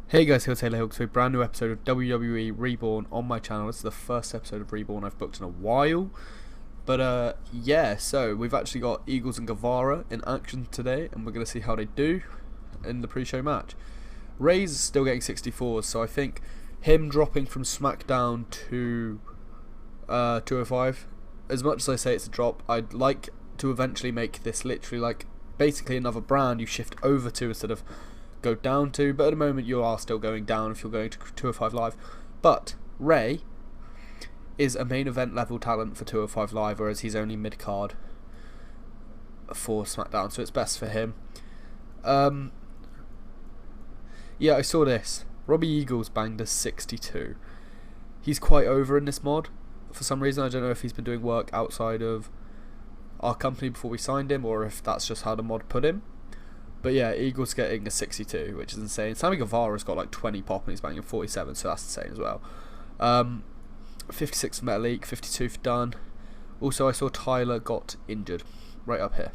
Hey guys, HeelTayler to a brand new episode of WWE Reborn on my channel. This is the first episode of Reborn I've booked in a while. But yeah, so we've actually got Eagles and Guevara in action today, and we're going to see how they do in the pre-show match. Ray's still getting 64s, so I think him dropping from SmackDown to 205, as much as I say it's a drop, I'd like to eventually make this literally like basically another brand you shift over to instead of go down to, but at the moment you are still going down if you're going to 205 Live. But Ray is a main event level talent for 205 Live, whereas he's only mid card for SmackDown, so it's best for him. Yeah, I saw this. Robbie Eagles banged a 62. He's quite over in this mod for some reason. I don't know if he's been doing work outside of our company before we signed him, or if that's just how the mod put him. But yeah, Eagles getting a 62, which is insane. Sammy Guevara's got like 20 pop and he's banging 47, so that's insane as well. 56 for Metalik, 52 for Dunn. Also, I saw Tyler got injured, right up here.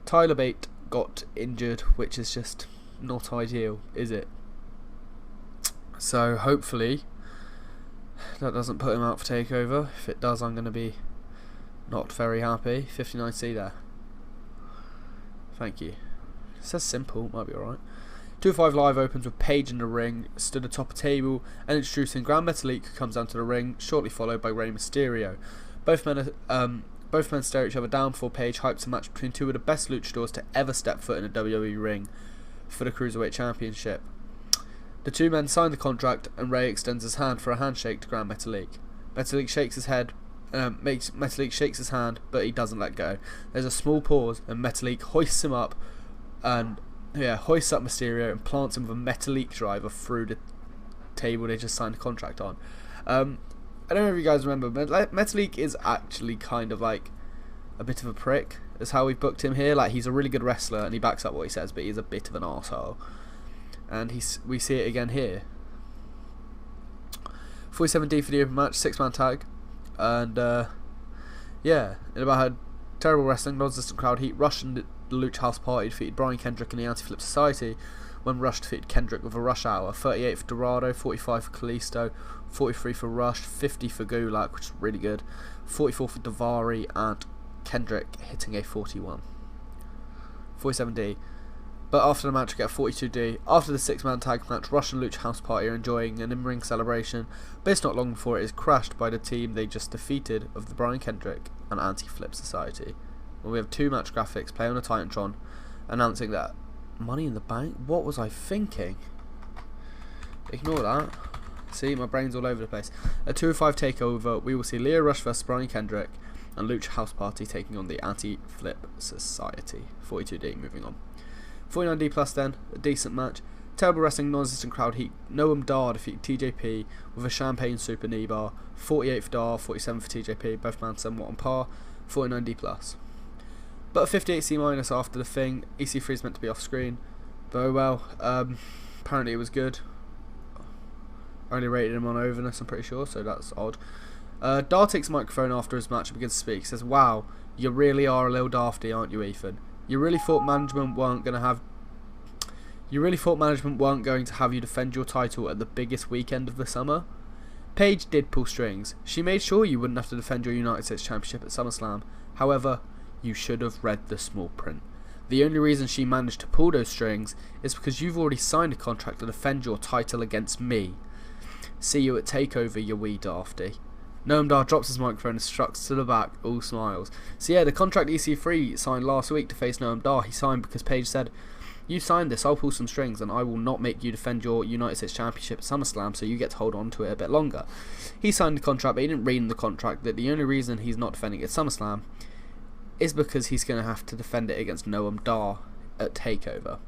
Tyler Bate got injured, which is just not ideal, is it? So hopefully that doesn't put him out for takeover. If it does, I'm going to be not very happy. 59C there. Thank you. It says simple, might be alright. 205 Live opens with Paige in the ring, stood atop a table, and introducing Grand Metalik, who comes down to the ring, shortly followed by Rey Mysterio. Both men stare each other down before Paige hypes a match between two of the best luchadors to ever step foot in a WWE ring for the Cruiserweight Championship. The two men sign the contract, and Rey extends his hand for a handshake to Grand Metalik. Metalik shakes his head. Metalik shakes his hand, but he doesn't let go. There's a small pause, and Metalik hoists him up, and hoists up Mysterio and plants him with a Metalik driver through the table they just signed a contract on. I don't know if you guys remember, but Metalik is actually kind of like a bit of a prick. That's how we booked him here. Like, he's a really good wrestler and he backs up what he says, but he's a bit of an arsehole. And we see it again here. 47D for the open match, 6-man tag. And yeah, it about had terrible wrestling, non-existent crowd heat, Rush and the Lucha House Party defeated Brian Kendrick and the Anti-Flip Society when Rush defeated Kendrick with a Rush Hour. 38 for Dorado, 45 for Kalisto, 43 for Rush, 50 for Gulak, which is really good, 44 for Davari, and Kendrick hitting a 41. 47D. But after the match, we get a 42D. After the 6-man tag match, Rush and Lucha House Party are enjoying an in-ring celebration, but it's not long before it is crashed by the team they just defeated of the Brian Kendrick and Anti-Flip Society. Well, we have two match graphics, play on a Titantron, announcing that Money in the Bank? What was I thinking? Ignore that. See, my brain's all over the place. A 205 takeover, we will see Leo Rush vs Brian Kendrick and Lucha House Party taking on the Anti-Flip Society. 42D, moving on. 49D plus then, a decent match. Terrible wrestling, non-existent crowd heat. Noam Dar defeated TJP with a champagne super knee bar. 48 for Dar, 47 for TJP, both men somewhat on par. 49D plus. But a 58C minus after the thing. EC3 is meant to be off screen. Very well. Apparently it was good. Only rated him on overness, I'm pretty sure, so that's odd. Dar takes the microphone after his match and begins to speak. He says, "Wow, you really are a little dafty, aren't you, Ethan? You really thought management weren't going to have you defend your title at the biggest weekend of the summer? Paige did pull strings. She made sure you wouldn't have to defend your United States Championship at SummerSlam. However, you should have read the small print. The only reason she managed to pull those strings is because you've already signed a contract to defend your title against me. See you at TakeOver, you wee dafty." Noam Dar drops his microphone and struts to the back, all smiles. So yeah, the contract EC3 signed last week to face Noam Dar, he signed because Paige said, "You signed this, I'll pull some strings and I will not make you defend your United States Championship at SummerSlam, so you get to hold on to it a bit longer." He signed the contract, but he didn't read in the contract that the only reason he's not defending it at SummerSlam is because he's going to have to defend it against Noam Dar at TakeOver.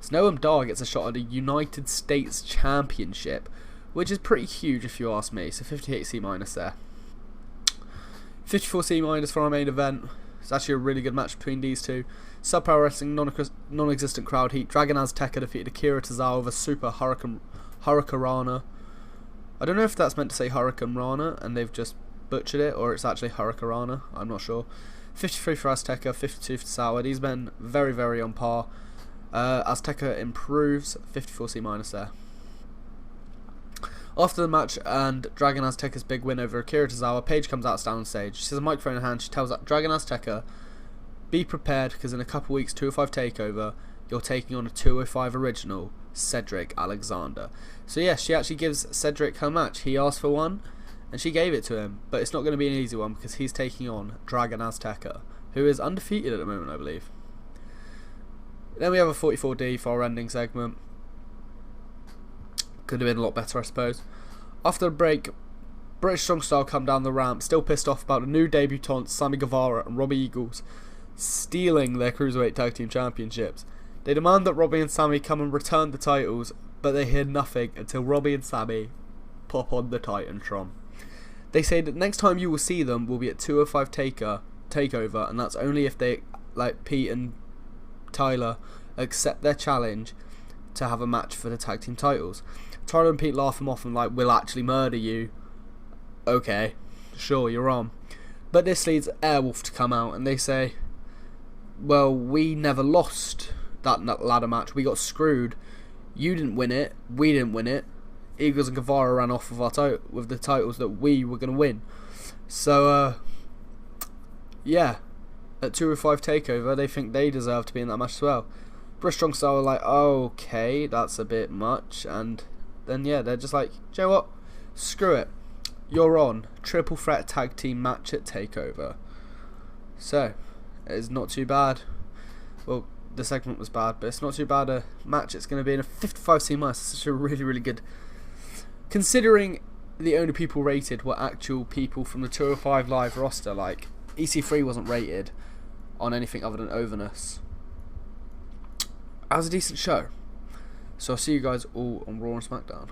So Noam Dar gets a shot at a United States Championship, which is pretty huge if you ask me. So 58C minus there. 54C minus for our main event. It's actually a really good match between these two. Subpower wrestling, non-existent crowd heat. Dragon Azteca defeated Akira Tozawa with a super Hurricanrana. I don't know if that's meant to say Hurricane Rana and they've just butchered it, or it's actually Hurricanrana. I'm not sure. 53 for Azteca, 52 for Tozawa. These men very, very on par. Azteca improves, 54C minus there. After the match and Dragon Azteca's big win over Akira Tozawa, Paige comes out on stage. She has a microphone in hand. She tells Dragon Azteca, be prepared because in a couple weeks, 205 TakeOver, you're taking on a 205 original, Cedric Alexander. So yeah, she actually gives Cedric her match. He asked for one, and she gave it to him. But it's not going to be an easy one because he's taking on Dragon Azteca, who is undefeated at the moment, I believe. Then we have a 44D for our ending segment. Could have been a lot better, I suppose. After the break, British Strong Style come down the ramp, still pissed off about the new debutants Sammy Guevara and Robbie Eagles stealing their Cruiserweight Tag Team Championships. They demand that Robbie and Sammy come and return the titles, but they hear nothing until Robbie and Sammy pop on the Titantron. They say that next time you will see them will be at 205 TakeOver, and that's only if they, like Pete and Tyler, accept their challenge to have a match for the tag team titles. Tyler and Pete laugh him off and like, we'll actually murder you. Okay, sure, you're on. But this leads Airwolf to come out and they say, well, we never lost that ladder match. We got screwed. You didn't win it. We didn't win it. Eagles and Guevara ran off with the titles that we were going to win. So, yeah. At 205 TakeOver, they think they deserve to be in that match as well. British Strong Style are like, okay, that's a bit much. And then, yeah, they're just like, do you know what? Screw it. You're on. Triple threat tag team match at TakeOver. So, it is not too bad. Well, the segment was bad, but it's not too bad a match. It's going to be in a 55C minus. It's such a really, really good. Considering the only people rated were actual people from the 205 Live roster, like EC3 wasn't rated on anything other than overness. That was a decent show. So I'll see you guys all on Raw and SmackDown.